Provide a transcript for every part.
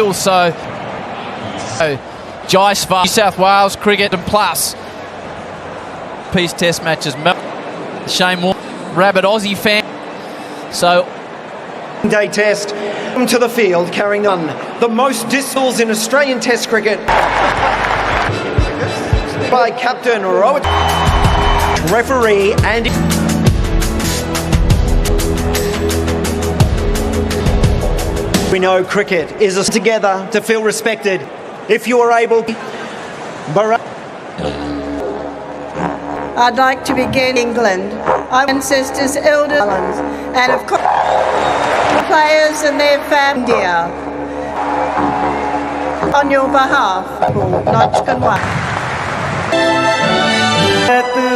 Also, gavaskar, New South Wales cricket and plus. Peace Test matches. Shane Warne, rabid Aussie fan. So, day test to the field carrying on the most distals in Australian Test cricket by Captain Robert, referee and we know cricket is us together to feel respected. If you are able, I'd like to begin England. Our ancestors, elders, and of course, players and their family. On your behalf, Notchkanwa.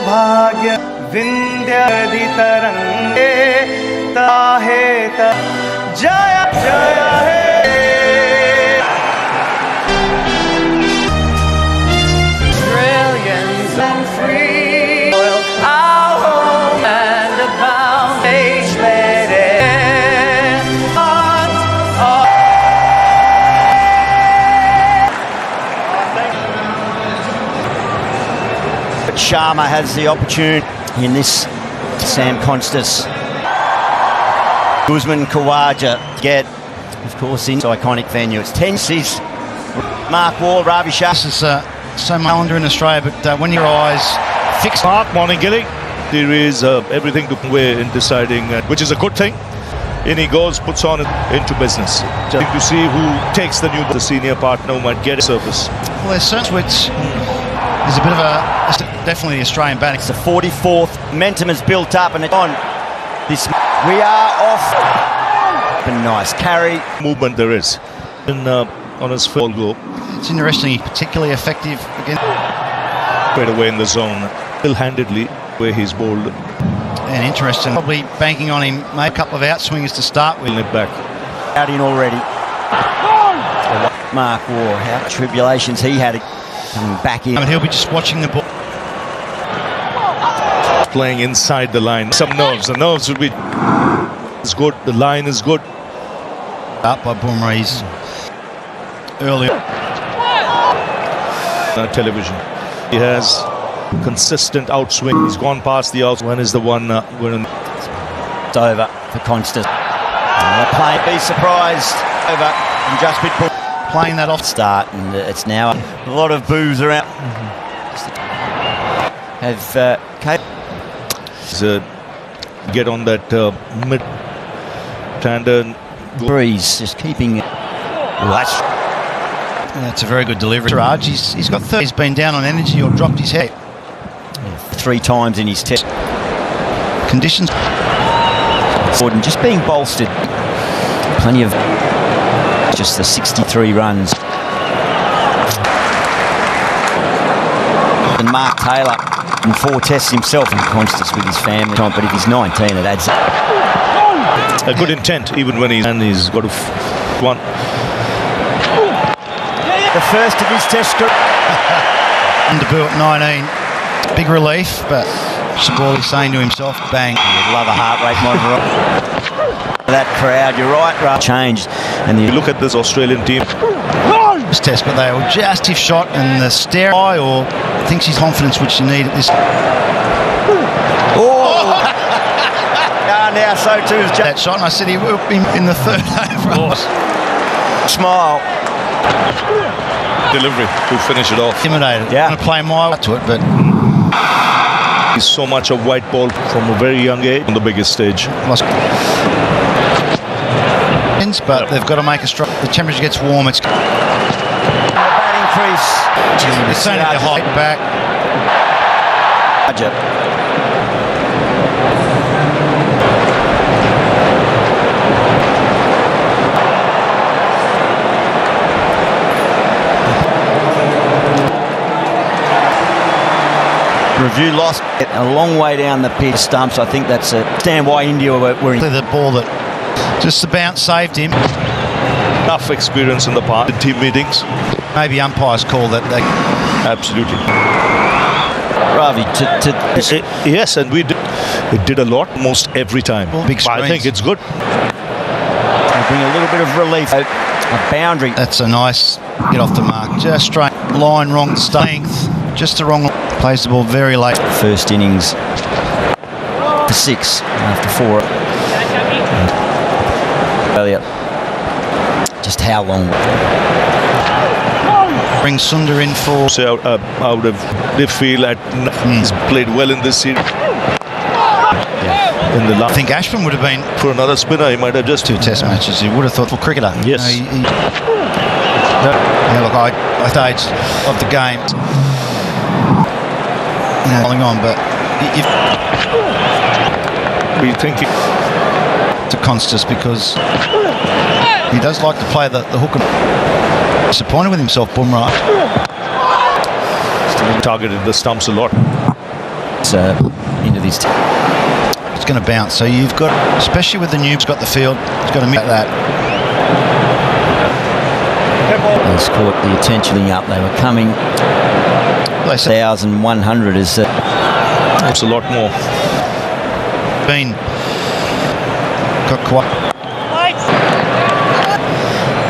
भाग्य विंध्यादि तरंगे ताहे जय जय हे Australians and free our home and abound age lady Sharma has the opportunity in this Sam Constas. Guzman Khawaja get, of course, into iconic venue. It's tenses. Mark Wall, Ravi Shah. This is so much calendar in Australia, but when your eyes fix. Morning, Gilly. There is everything to weigh in deciding, which is a good thing. In he goes, puts on into business. Just to see who takes the senior partner who might get a service. Well, there's certain which is a bit of it's definitely the Australian batting. It's the 44th. Momentum has built up and it's on. This we are off. A nice carry. Movement there is. On his full go. It's interesting, particularly effective again. Right away in the zone. Still-handedly where he's bowled. And interesting, probably banking on him, made a couple of outswingers to start with. It back. Out in already. Mark Wall, how tribulations he had coming back in. I mean, he'll be just watching the ball. Playing inside the line. Some nerves. The nerves will be. It's good. The line is good. Up by Bumrah's earlier. Television. He has consistent outswing. He's gone past the outswing. When is the one winning? It's over for Constant. Be surprised. Over and just been playing that off start, and it's now a lot of boos around. Have get on that mid tender breeze, just keeping it. That's a very good delivery. Raj, he's got 30. He's been down on energy or dropped his head 3 times in his test. Conditions. Gordon just being bolstered. Plenty of just the 63 runs. And Mark Taylor in 4 tests himself in Constance with his family. But if he's 19, it adds up. A good intent, even when he's got one. The first of his test career. On debut at 19. Big relief, but Sabali saying to himself, bang. You'd love a heart rate monitor. That crowd, you're right. Changed. And you look at this Australian team. This test, but they were just if shot, and the stare eye or thinks his confidence, which you need at this. Oh! Now so too is that shot, and I said he will be in the 3rd over. Smile. Delivery to finish it off. Intimidated. Yeah. I'm going to play my way to it, but he's so much a white ball from a very young age on the biggest stage. But they've got to make a strike. The temperature gets warm. It's batting crease. It's only the height back. Review lost a long way down the pitch stumps. I think that's stand why India were in the ball that just the bounce saved him. Enough experience in the past in team meetings. Maybe umpires call that. Absolutely. Ravi, yes, and we did. It did a lot, most every time. Well, big I think it's good. Bring a little bit of relief A boundary. That's a nice get off the mark. Just straight line, wrong strength. Just the wrong. Plays the ball very late. First innings for 6 after 4. Australia. Just how long? Bring Sundar in for. So out of the field, he's played well in this series. In the I think Ashburn would have been for another spinner, he might have just 2 test matches. He would have thought for cricketer. Yes. Yeah, look, I stage of the game. Following on, but if we thinking to Constas because he does like to play the hook. Disappointed with himself, Bumrah. still targeted the stumps a lot. It's into this. It's going to bounce. So you've got, especially with the noob's got the field, he's got to make that. He's caught the attention up. They were coming. They said 1,100 is. It's a lot more. Been got quite.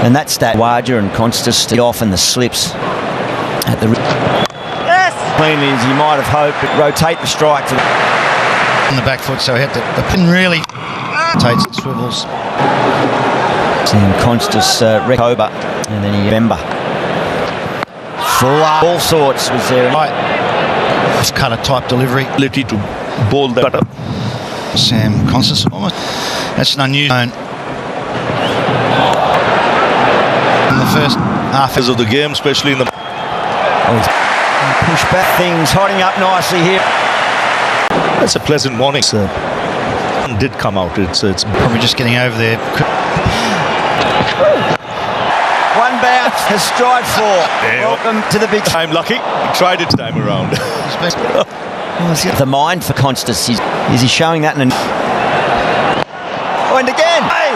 And that's that Waja and Constas off in the slips at the. Yes. Cleanly as he might have hoped, but rotate the strike to On the back foot, so he had to. The pin really rotates and swivels. Sam Constas Recoba, and then he Bemba. Full all sorts was there. Right. Cutter type delivery. Ability to bowl that up. Sam Constas almost. That's an unusual. In the first half Because of the game, especially in the. Push back things, hotting up nicely here. That's a pleasant morning. Did come out. It's probably just getting over there. One bounce, a stride 4. Welcome to the big. I'm lucky. He tried it time around. The mind for Constas is he showing that in a. Oh, and again. Hey.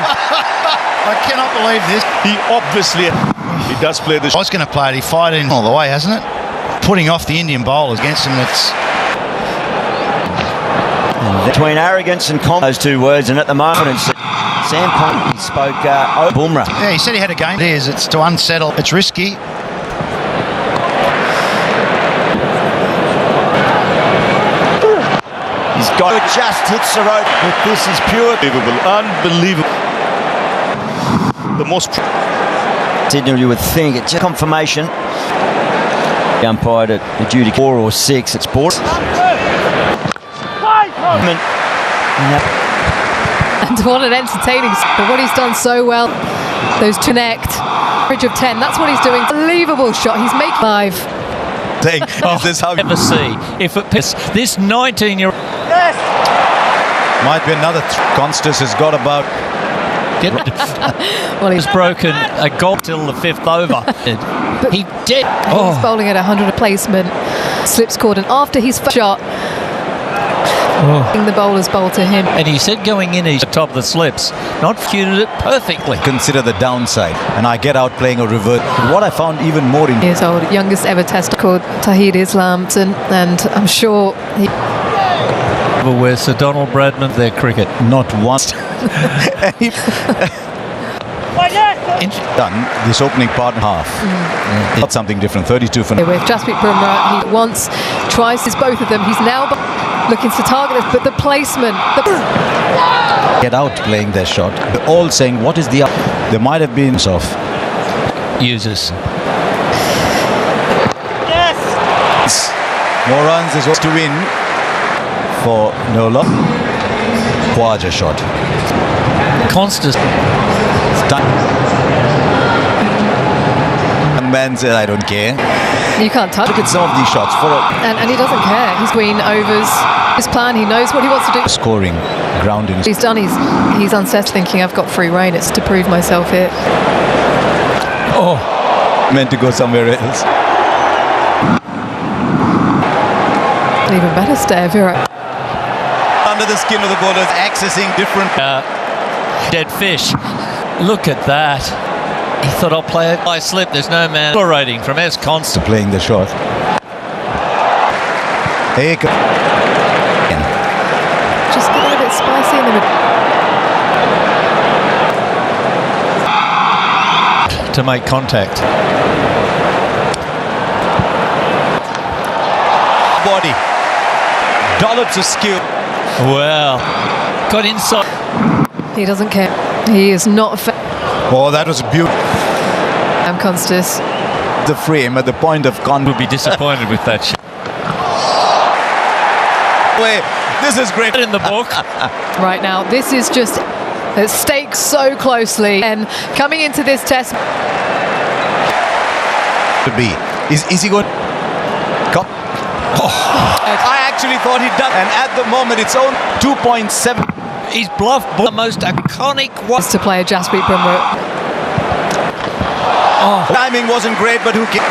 I cannot believe this. He obviously he does play this. I was going to play it. He fired in all the way, hasn't it? Putting off the Indian bowlers against him. It's between arrogance and confidence, those 2 words, and at the moment Sam Constas spoke Bumrah. Yeah, he said he had a game. It is. It's to unsettle. It's risky. He's got it, just hits the rope. This is pure. Unbelievable. The most. Sydney, you would think it's just confirmation. The umpire to adjudicate 4 or 6. It's board. And what an entertaining. But what he's done so well, those connect. Bridge of 10. That's what he's doing. Unbelievable shot. He's making 5. Is this how you ever see? If it pisses this 19-year-old. Yes. Might be another. Constas has got about. Well, he's broken a goal till the 5th over. He did. He's bowling at 100 placement. Slips caught, and after his shot, the bowlers bowl to him. And he said going in, he's at the top of the slips. Not executed it perfectly. Consider the downside, and I get out playing a revert. What I found even more in Years old, youngest ever tester called Tahir Islam, and I'm sure he. Where Sir Donald Bradman, their cricket. Not once. Done this opening part and a half. Not something different. 32 for. With Jasprit Bumrah, he once tries this, both of them. He's now looking to target us, but the placement. Get out playing their shot. They're all saying, what is the. There might have been off. Users. Yes! More runs is what to win for Nola. Waja shot. Constas. One man said, I don't care. You can't touch. Look at some of these shots. And he doesn't care. He's green overs. His plan, he knows what he wants to do. Scoring, grounding. He's done. He's unsettled, thinking I've got free rein. It's to prove myself here. Oh, meant to go somewhere else. An even better stare, Virat. Under the skin of the bowlers, accessing different. Dead fish. Look at that. He thought I'll play it. I slip. There's no man. Rating from S. Constant. Playing the shot. Just a little bit spicy in the middle. to make contact. Body. Dollops of skill. Well, got inside. He doesn't care. He is not Oh, that was beautiful. Constas. The frame at the point of contact. Would be disappointed with that shot. Wait, this is great. In the book. Right now, this is just at stake so closely. And coming into this test. To be. Is he going? Come. Oh. I actually thought he'd done. And at the moment, it's on 2.7. He's bluffed the most iconic one. To play a Jasprit Bumrah. Oh. Timing wasn't great, but who cares?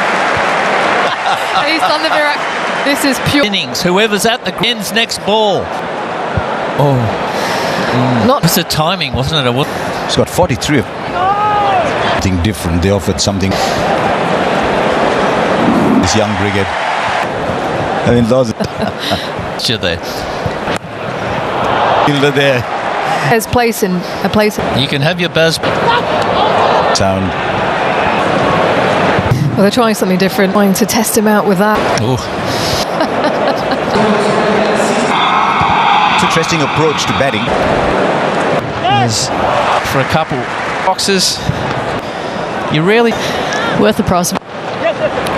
He's done the miracle. This is pure innings. Whoever's at the ends next ball. Oh. Not it's the timing, wasn't it? He's got 43. Something different. They offered something. This young brigade. I mean, those. You're there. There. There's a place in. You can have your buzz. Sound. Well, they're trying something different, trying to test him out with that. It's an interesting approach to batting. For a couple boxes, you really Worth the price.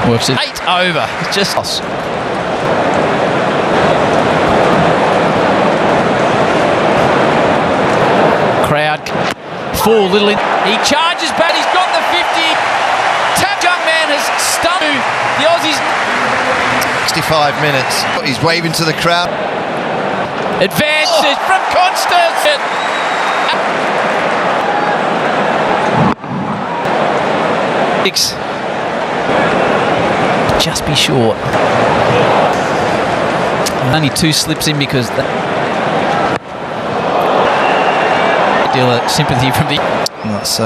works it 8 over. Just crowd full little. He charges back. He's got the 50. Tap young man has stunned the Aussies. 65 minutes. He's waving to the crowd. Advances from Constance. Just be short. Only 2 slips in because deal of sympathy from the. That's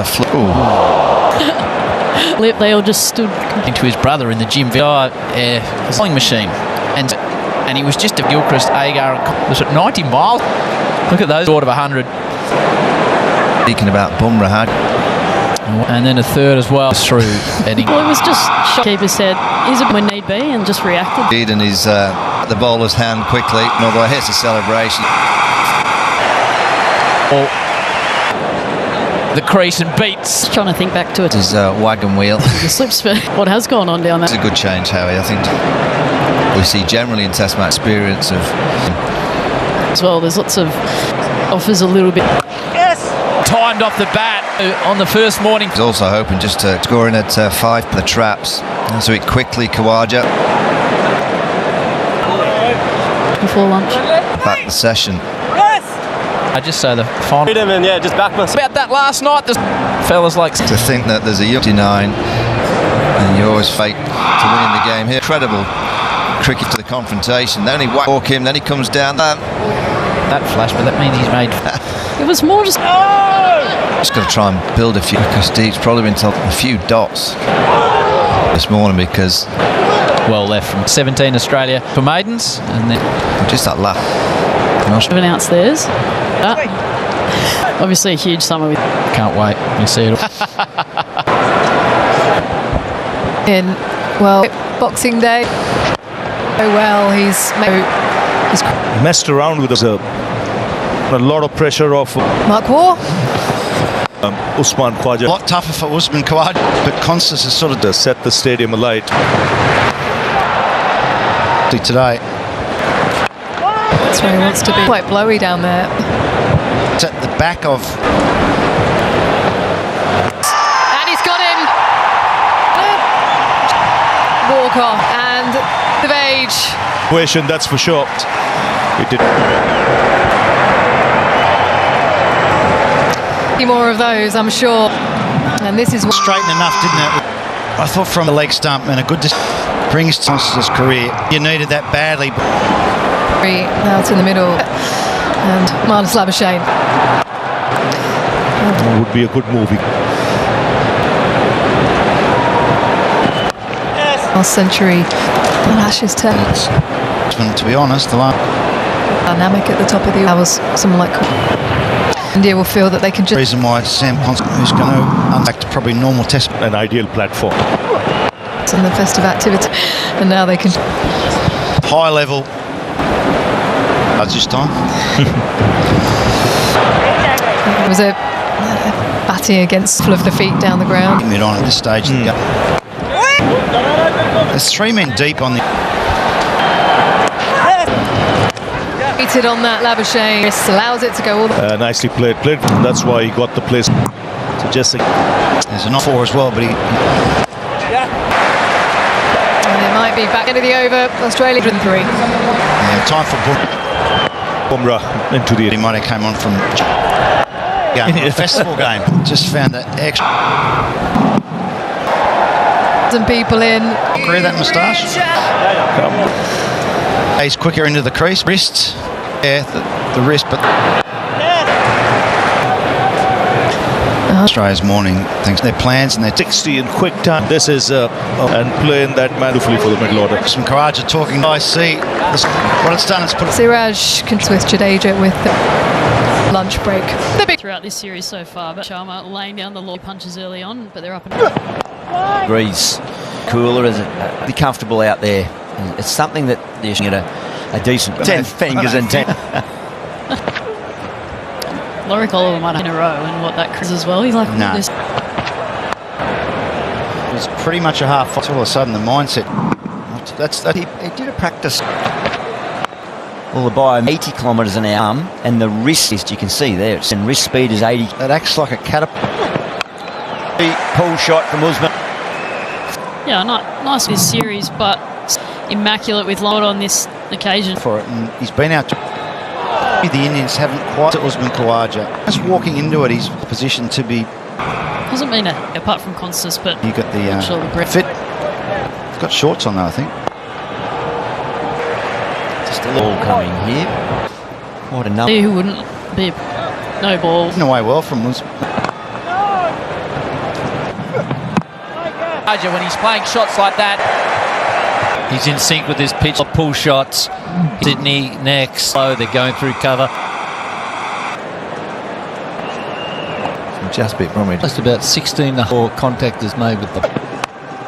They all just stood into his brother in the gym. Sewing machine, and he was just a Gilchrist Agar. Was at 90 miles. Look at those, short of 100. Speaking about Bumrah, and then a third as well through Edding. Well, it was just keeper said, "Is it when need be?" and just reacted. And he's the bowler's hand quickly. Although here's a celebration. The crease and beats. Just trying to think back to it. His wagon wheel. The slips for what has gone on down there. It's a good change, Howie. I think we see generally in Test match experience of. As well, there's lots of offers a little bit. Yes. Timed off the bat on the first morning. He's also hoping just to score in at 5 for the traps. And so it quickly Khawaja. Before lunch. Back the session. I just say the final. Just back myself. About that last night, the fellas like to think that there's a 59 and you always fake to winning the game here. Incredible cricket to the confrontation. Then he walk him, then he comes down. That flash, but that means he's made. It was more just. Just got to try and build a few because Steve's probably been told a few dots this morning because. Well left from 17 Australia for maidens, and then just that lap. Announced theirs. Obviously a huge summer with. Can't wait. You see it. Boxing Day. Oh well, he's messed around with a lot of pressure off Mark Waugh. Usman Khawaja. A lot tougher for Usman Khawaja, but Constance has sort of set the stadium alight today. That's where he wants to be. Quite blowy down there. It's at the back of. And he's got him. Walker and of age. Question, that's for sure. It did. More of those, I'm sure. And this is straighten enough, didn't it? I thought from the leg stump and a good brings to his career. You needed that badly. Now it's in the middle, and Marnus Labuschagne. Would be a good movie. Last century, Ashes turn. To be honest, the last dynamic at the top of the. That was someone like. India will feel that they can just... Reason why Sam Constant, who's going to unback to probably normal test. An ideal platform. ...on the festive activity, and now they can... High level. That's this time. It was a batting against full of the feet down the ground. Mid on at this stage. There's 3 men deep on the... Beated on that, Labuschagne allows it to go all the... Nicely played. That's why he got the place. Suggesting. There's an offer as well, but he... And it might be back into the over. Australia 3. Yeah, time for Bumrah into the... He might have came on from... a festival game. Just found that extra... Some people in. Agree that moustache? He's quicker into the crease. Wrists. Yeah, the wrist, but... Australia's morning thinks their plans and their 60 in quick time. This is and playing that beautifully for the middle order. Some Khawaja talking. I see what it's done. It's put Siraj can with Jadeja with the lunch break. Throughout this series so far, but Sharma laying down the law punches early on, but they're up and Breeze cooler, is it? Be comfortable out there. It's something that you should get a decent 10 fingers and 10. Lorik Oliver might have in a row, and what that cruise as well. He's like, no. This. It was pretty much a half. All of a sudden, the mindset. He did a practice. Well, the bio 80 kilometres an hour, and the wrist, you can see there, and wrist speed is 80. It acts like a catapult. Pull shot from Usman. Yeah, nice this series, but immaculate with Lord on this occasion. For it, and he's been out to... The Indians haven't quite... Usman Khawaja. Just walking into it, he's positioned to be... Hasn't been apart from Constance, but... You got the fit. He's got shorts on though, I think. Just a ball coming here. What a number. Who wouldn't be no ball. Getting away well from Usman. When he's playing shots like that, he's in sync with his pitch. Pull shots. Sydney next. Slow. They're going through cover. Just bit Bromwich. Just about 16 more contact is made with them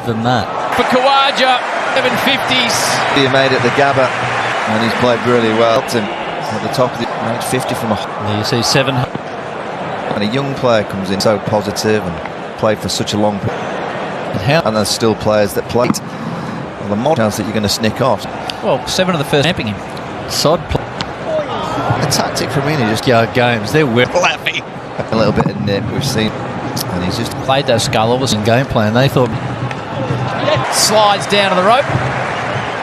than that. For Khawaja, 750s. He made it the Gabba, and he's played really well. Helped him at the top of the... Made 50 from a... There you see 7. And a young player comes in so positive and played for such a long period. And there's still players that played. Well, the more chance that you're going to snick off. Well, 7 of the first camping him. Sod play. A tactic from India, just yard games. They're laughing. A little bit of nip we've seen, and he's just played those scullovers in game plan. They thought slides down to the rope.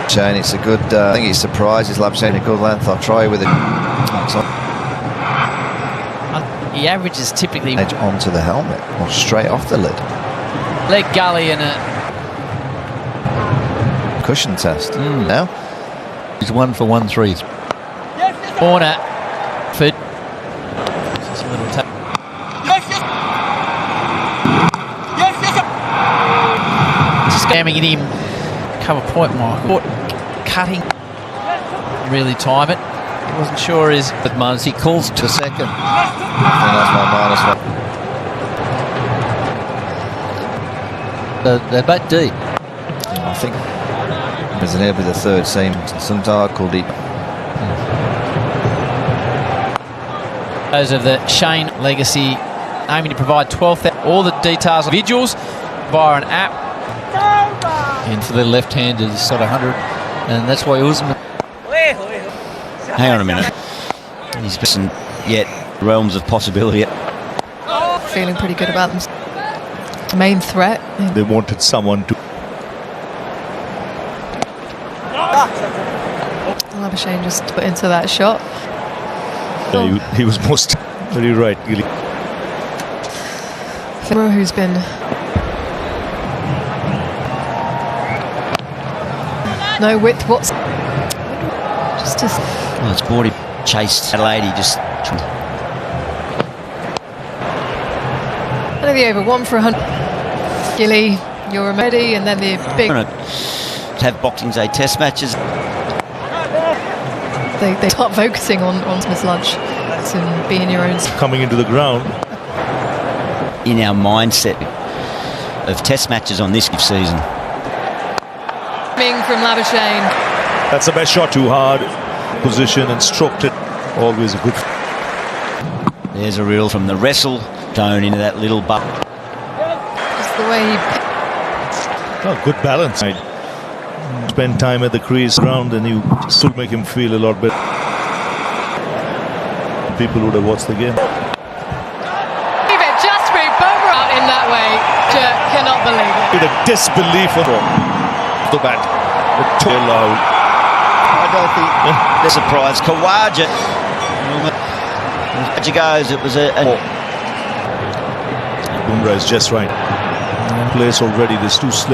Shane, it's a good. I think he's surprised. His Labuschagne a good length. I'll try with it. He averages typically edge onto the helmet or straight off the lid. Leg gully and a cushion test. Now he's 1 for 1 threes. Horner. Fit. Just a little tap. Just scamming at him. Cover point, Michael. Cutting. Really time it. He wasn't sure his. But Mars, he calls to second. I think that's my -1. They're back deep. I think there's an be the third seam. Some dark called deep. Those of the Shane legacy, aiming to provide 12,000. All the details of individuals via an app. And for the left-handed, it's sort of 100, and that's why Usman. Hang on a minute. He's missing yet realms of possibility. Feeling pretty good about them. Main threat. They wanted someone to. Labuschagne just put into that shot. Yeah, he was most very right. Really. Who's been no width what's just well, it's body chased Adelaide. He just and the over 1 for 100. Gilly, you're ready, and then the big to have Boxing Day test matches. They start focusing on Smith's lunch. and be in your own. Coming into the ground. In our mindset of test matches on this season. From Labuschagne. That's the best shot. Too hard. Position and stroked it. Always a good. There's a reel from the wrestle down into that little butt. Just the way he. Oh, good balance. Spend time at the crease round and you still make him feel a lot better. People would have watched the game. Just moved Bumrah out in that way. Cannot believe it. The disbelief of the bat. I don't think they're surprised. Khawaja. As it goes, it was a Bumrah is just right. Place already. There's two slips.